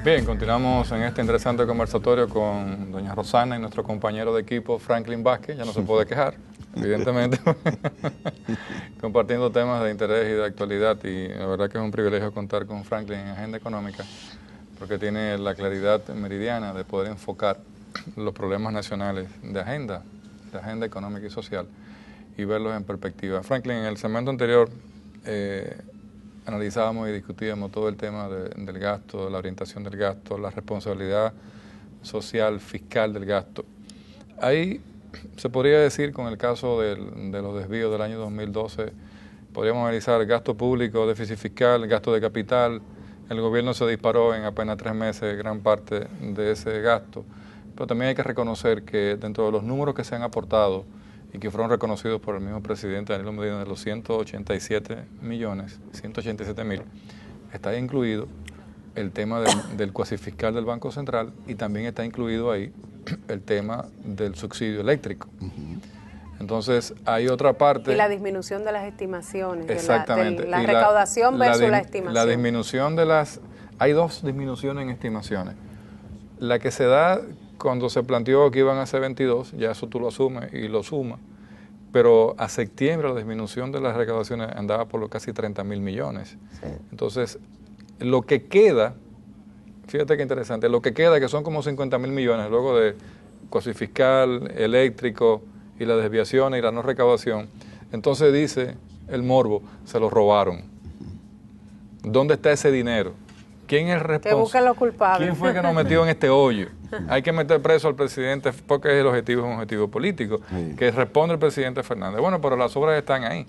Bien, continuamos en este interesante conversatorio con doña Rosana y nuestro compañero de equipo Franklin Vázquez. Ya no se puede quejar, evidentemente, compartiendo temas de interés y de actualidad, y la verdad que es un privilegio contar con Franklin en Agenda Económica, porque tiene la claridad meridiana de poder enfocar los problemas nacionales de agenda económica y social, y verlos en perspectiva. Franklin, en el segmento anterior analizábamos y discutíamos todo el tema del gasto, la orientación del gasto, la responsabilidad social, fiscal del gasto. Ahí se podría decir, con el caso de los desvíos del año 2012, podríamos analizar gasto público, déficit fiscal, gasto de capital. El gobierno se disparó en apenas 3 meses gran parte de ese gasto, pero también hay que reconocer que dentro de los números que se han aportado y que fueron reconocidos por el mismo presidente Danilo Medina, de los 187 millones, 187.000, está ahí incluido el tema del cuasifiscal del Banco Central, y también está incluido ahí el tema del subsidio eléctrico. Entonces, hay otra parte... Y la disminución de las estimaciones. Exactamente. La recaudación versus la estimación. La disminución de las... Hay dos disminuciones en estimaciones. La que se da cuando se planteó que iban a ser 22, ya eso tú lo asumes y lo sumas, pero a septiembre la disminución de las recaudaciones andaba por los casi 30.000 millones. Sí. Entonces, lo que queda, fíjate qué interesante, lo que queda, que son como 50.000 millones, luego de cuasifiscal, eléctrico y las desviaciones y la no recaudación, entonces dice el morbo, se lo robaron. ¿Dónde está ese dinero? ¿Quién es el responsable? Que busquen los culpables. ¿Quién fue que nos metió en este hoyo? Hay que meter preso al presidente porque el objetivo es un objetivo político, sí, que responde el presidente Fernández. Bueno, pero las obras están ahí.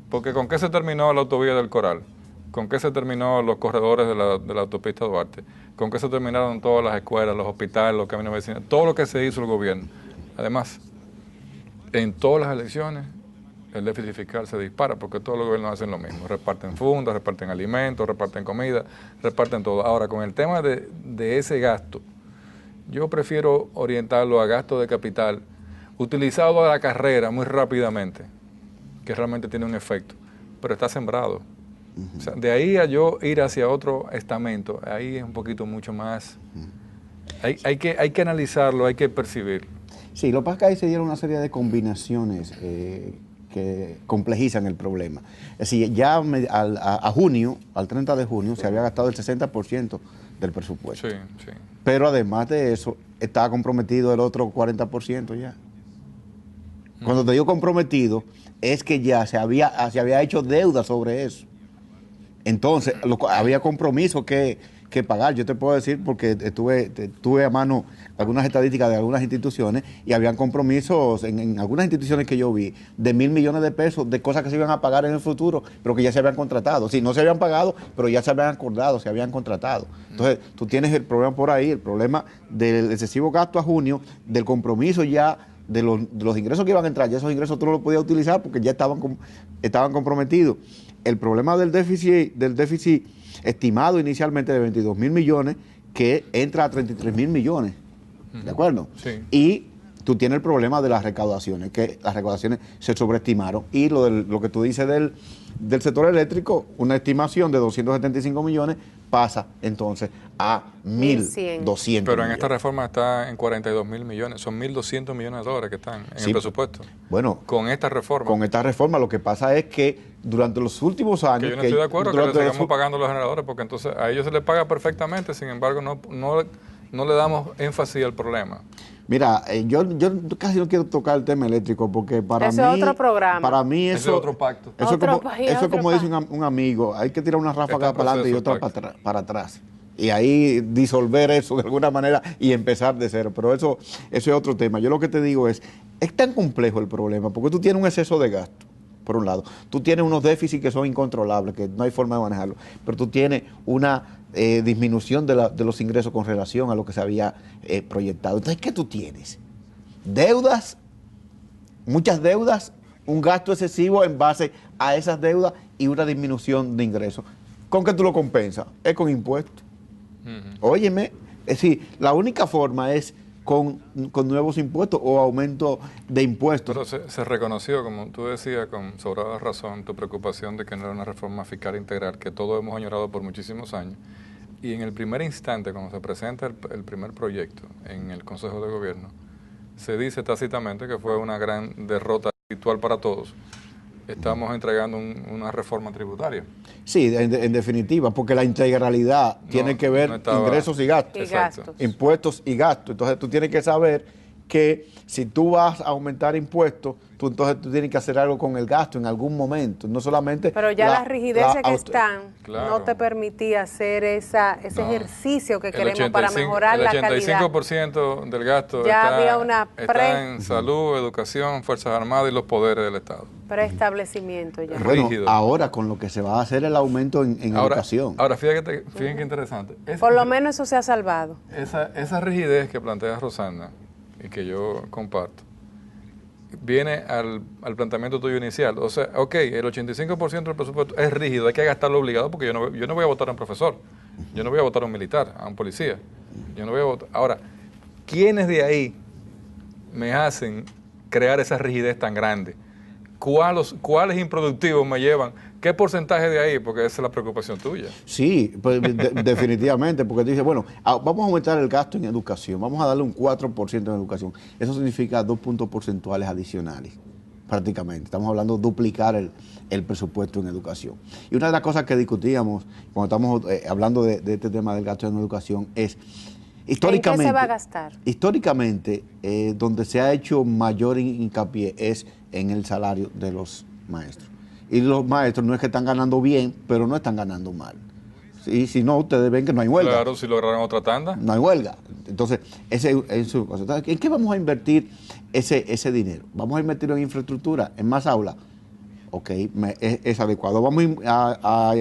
Porque ¿con qué se terminó la autovía del Coral? ¿Con qué se terminó los corredores de la autopista Duarte? ¿Con qué se terminaron todas las escuelas, los hospitales, los caminos vecinales? Todo lo que se hizo el gobierno. Además, en todas las elecciones, el déficit fiscal se dispara porque todos los gobiernos hacen lo mismo. Reparten fundos, reparten alimentos, reparten comida, reparten todo. Ahora, con el tema de ese gasto, yo prefiero orientarlo a gasto de capital, utilizado a la carrera muy rápidamente, que realmente tiene un efecto, pero está sembrado. O sea, de ahí a yo ir hacia otro estamento, ahí es un poquito mucho más... Hay que analizarlo, hay que percibirlo. Sí, lo que pasa es que ahí se dieron una serie de combinaciones que complejizan el problema. Es decir, ya a junio, al 30 de junio, se había gastado el 60% del presupuesto. Sí, sí. Pero además de eso, estaba comprometido el otro 40% ya. Cuando te digo comprometido, es que ya se había hecho deuda sobre eso. Entonces, había compromiso que pagar. Yo te puedo decir, porque tuve a mano algunas estadísticas de algunas instituciones, y habían compromisos en algunas instituciones que yo vi de 1.000 millones de pesos de cosas que se iban a pagar en el futuro, pero que ya se habían contratado. Sí, no se habían pagado, pero ya se habían acordado, se habían contratado. Entonces, tú tienes el problema por ahí, el problema del excesivo gasto a junio, del compromiso ya de los ingresos que iban a entrar. Ya esos ingresos tú no los podías utilizar porque ya estaban comprometidos. El problema del déficit estimado inicialmente de 22.000 millones, que entra a 33.000 millones, ¿de acuerdo? Sí. Y tú tienes el problema de las recaudaciones, que las recaudaciones se sobreestimaron, y lo que tú dices del sector eléctrico, una estimación de 275 millones pasa entonces a 1.200 Pero en esta reforma está en 42.000 millones, son 1.200 millones de dólares que están en el presupuesto. Bueno, con esta reforma. Con esta reforma lo que pasa es que durante los últimos años... Que yo no estoy de acuerdo que le sigamos pagando a los generadores, porque entonces a ellos se les paga perfectamente, sin embargo no le damos énfasis al problema. Mira, yo casi no quiero tocar el tema eléctrico porque para mí... Ese es otro programa. Para mí eso... Ese es otro pacto. Eso es como dice un amigo, hay que tirar una ráfaga para adelante y otra para atrás. Y ahí disolver eso de alguna manera y empezar de cero. Pero eso es otro tema. Yo lo que te digo es tan complejo el problema porque tú tienes un exceso de gasto, por un lado. Tú tienes unos déficits que son incontrolables, que no hay forma de manejarlo. Pero tú tienes una disminución de los ingresos con relación a lo que se había proyectado. Entonces, ¿qué tú tienes? Deudas, muchas deudas, un gasto excesivo en base a esas deudas y una disminución de ingresos. ¿Con qué tú lo compensas? Es con impuestos. Óyeme, es decir, la única forma es con nuevos impuestos o aumento de impuestos. Pero se reconoció, como tú decías, con sobrada razón, tu preocupación de que no era una reforma fiscal integral, que todos hemos añorado por muchísimos años, Y en el primer instante, cuando se presenta el primer proyecto en el Consejo de Gobierno, se dice tácitamente que fue una gran derrota espiritual para todos. Estamos entregando una reforma tributaria. Sí, en definitiva, porque la integralidad tiene que ver ingresos y gastos. Exacto. Impuestos y gastos. Entonces tú tienes que saber que si tú vas a aumentar impuestos, entonces tú tienes que hacer algo con el gasto en algún momento, no solamente... Pero ya las rigideces que están Claro. no te permitía hacer ese ejercicio que queremos 85, para mejorar la calidad. El 85% del gasto Ya había una está en salud, educación, Fuerzas Armadas y los poderes del Estado. Preestablecimiento ya. Bueno, rígido. ahora con lo que se va a hacer el aumento en educación. Ahora, fíjate qué interesante. Por lo menos eso se ha salvado. Esa rigidez que plantea Rosana y que yo comparto, viene al planteamiento tuyo inicial. O sea, ok, el 85% del presupuesto es rígido, hay que gastarlo obligado porque yo no voy a votar a un profesor, yo no voy a votar a un militar, a un policía, yo no voy a votar. Ahora, ¿quiénes de ahí me hacen crear esa rigidez tan grande? ¿Cuáles improductivos me llevan? ¿Qué porcentaje de ahí? Porque esa es la preocupación tuya. Sí, pues, definitivamente, porque tú dices, bueno, vamos a aumentar el gasto en educación, vamos a darle un 4% en educación. Eso significa 2 puntos porcentuales adicionales, prácticamente. Estamos hablando de duplicar el presupuesto en educación. Y una de las cosas que discutíamos cuando estamos hablando de este tema del gasto en educación es, históricamente, ¿en qué se va a gastar? Históricamente, donde se ha hecho mayor hincapié es en el salario de los maestros. Y los maestros no es que están ganando bien, pero no están ganando mal. Y si no, ustedes ven que no hay huelga. Claro, si lograron otra tanda. No hay huelga. Entonces, ¿en qué vamos a invertir ese dinero? ¿Vamos a invertirlo en infraestructura, en más aulas? Ok, es adecuado. Vamos a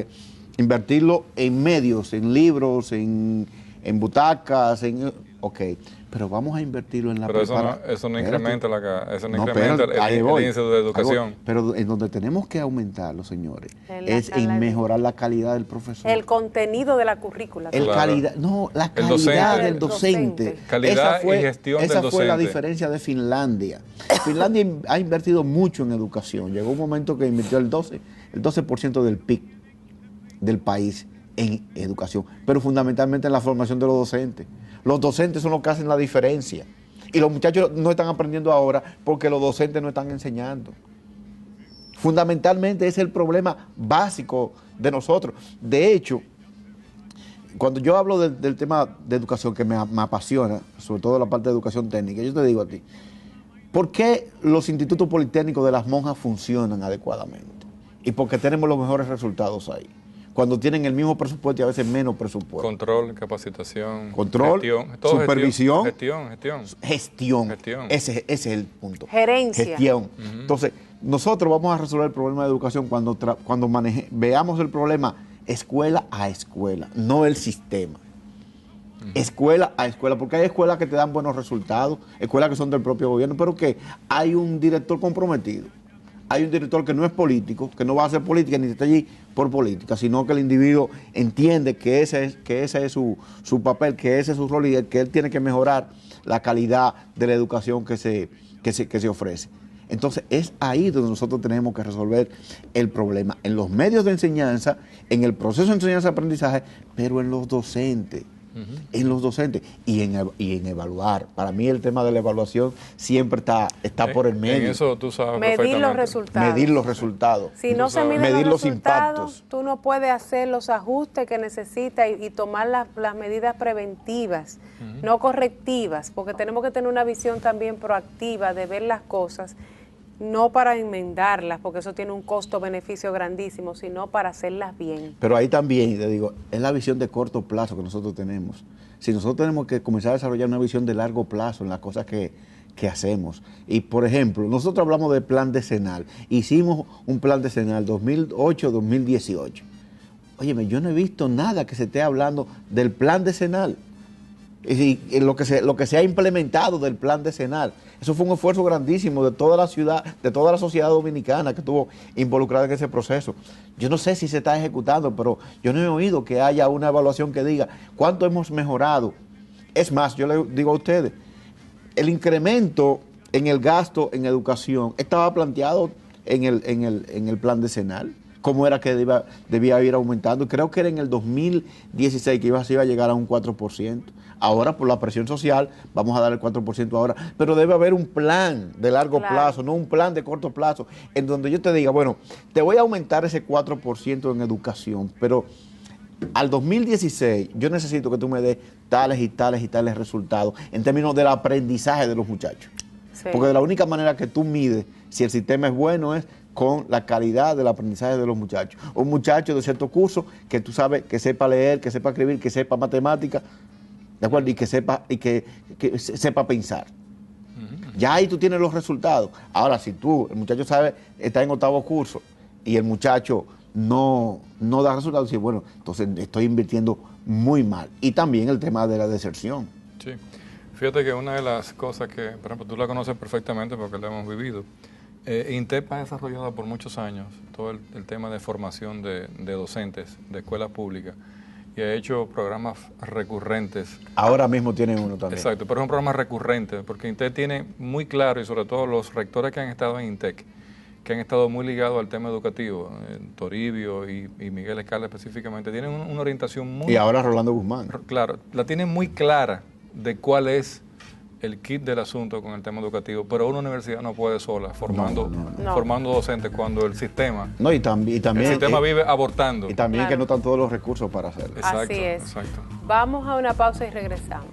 invertirlo en medios, en libros, en butacas, ok. Pero vamos a invertirlo en la preparación. Pero eso no incrementa el índice de educación. Pero en donde tenemos que aumentarlo, señores, es en mejorar la calidad del profesor. El contenido de la currícula. La calidad del docente. Calidad y gestión del docente. Esa fue la diferencia de Finlandia. Finlandia ha invertido mucho en educación. Llegó un momento que invirtió el 12% del PIB del país en educación, pero fundamentalmente en la formación de los docentes. Los docentes son los que hacen la diferencia. Y los muchachos no están aprendiendo ahora porque los docentes no están enseñando. Fundamentalmente ese es el problema básico de nosotros. De hecho, cuando yo hablo del tema de educación que me apasiona, sobre todo la parte de educación técnica, yo te digo a ti, ¿por qué los institutos politécnicos de las monjas funcionan adecuadamente? Y porque tenemos los mejores resultados ahí. Cuando tienen el mismo presupuesto y a veces menos presupuesto. Control, capacitación, gestión, supervisión. Gestión. Ese es el punto. Gerencia. Gestión. Entonces, nosotros vamos a resolver el problema de educación cuando veamos el problema escuela a escuela, no el sistema. Escuela a escuela, porque hay escuelas que te dan buenos resultados, escuelas que son del propio gobierno, pero que hay un director comprometido. Hay un director que no es político, que no va a hacer política ni está allí por política, sino que el individuo entiende que ese es su papel, que ese es su rol y que él tiene que mejorar la calidad de la educación que se ofrece. Entonces es ahí donde nosotros tenemos que resolver el problema, en los medios de enseñanza, en el proceso de enseñanza-aprendizaje, pero en los docentes. En los docentes y en evaluar. Para mí el tema de la evaluación siempre está por el medio. En eso tú sabes medir los resultados. Medir los resultados. Si no se miden medir los impactos. resultados, tú no puedes hacer los ajustes que necesitas y tomar las medidas preventivas, no correctivas, porque tenemos que tener una visión también proactiva de ver las cosas, no para enmendarlas, porque eso tiene un costo-beneficio grandísimo, sino para hacerlas bien. Pero ahí también, te digo, es la visión de corto plazo que nosotros tenemos. Si nosotros tenemos que comenzar a desarrollar una visión de largo plazo en las cosas que hacemos. Y, por ejemplo, nosotros hablamos del plan decenal. Hicimos un plan decenal 2008-2018. Óyeme, yo no he visto nada que se esté hablando del plan decenal. Y lo que se ha implementado del plan decenal. Eso fue un esfuerzo grandísimo de toda la ciudad, de toda la sociedad dominicana que estuvo involucrada en ese proceso. Yo no sé si se está ejecutando, pero yo no he oído que haya una evaluación que diga cuánto hemos mejorado. Es más, yo le digo a ustedes, el incremento en el gasto en educación estaba planteado en el plan decenal. cómo era que debía ir aumentando. Creo que era en el 2016 que se iba a llegar a un 4%. Ahora, por la presión social, vamos a dar el 4% ahora. Pero debe haber un plan de largo plazo, no un plan de corto plazo, en donde yo te diga, bueno, te voy a aumentar ese 4% en educación, pero al 2016 yo necesito que tú me des tales y tales y tales resultados en términos del aprendizaje de los muchachos. Sí. Porque de la única manera que tú mides si el sistema es bueno es con la calidad del aprendizaje de los muchachos. Un muchacho de cierto curso que tú sabes que sepa leer, que sepa escribir, que sepa matemáticas, ¿de acuerdo? Y que sepa pensar. Ya ahí tú tienes los resultados. Ahora, si el muchacho está en 8º curso y el muchacho no da resultados, y bueno, entonces estoy invirtiendo muy mal. Y también el tema de la deserción. Sí. Fíjate que una de las cosas que, por ejemplo, tú la conoces perfectamente porque la hemos vivido. INTEP ha desarrollado por muchos años todo el tema de formación de docentes de escuelas públicas y ha hecho programas recurrentes. Ahora mismo tienen uno también. Exacto, pero es un programa recurrente porque INTEC tiene muy claro, y sobre todo los rectores que han estado en INTEC, que han estado muy ligados al tema educativo, Toribio y Miguel Escala específicamente, tienen una orientación muy... Y ahora Rolando Guzmán. Claro, la tienen muy clara de cuál es el kit del asunto con el tema educativo, pero una universidad no puede sola formando docentes cuando el sistema vive abortando. Y también que no están todos los recursos para hacerlo. Así es. Exacto. Vamos a una pausa y regresamos.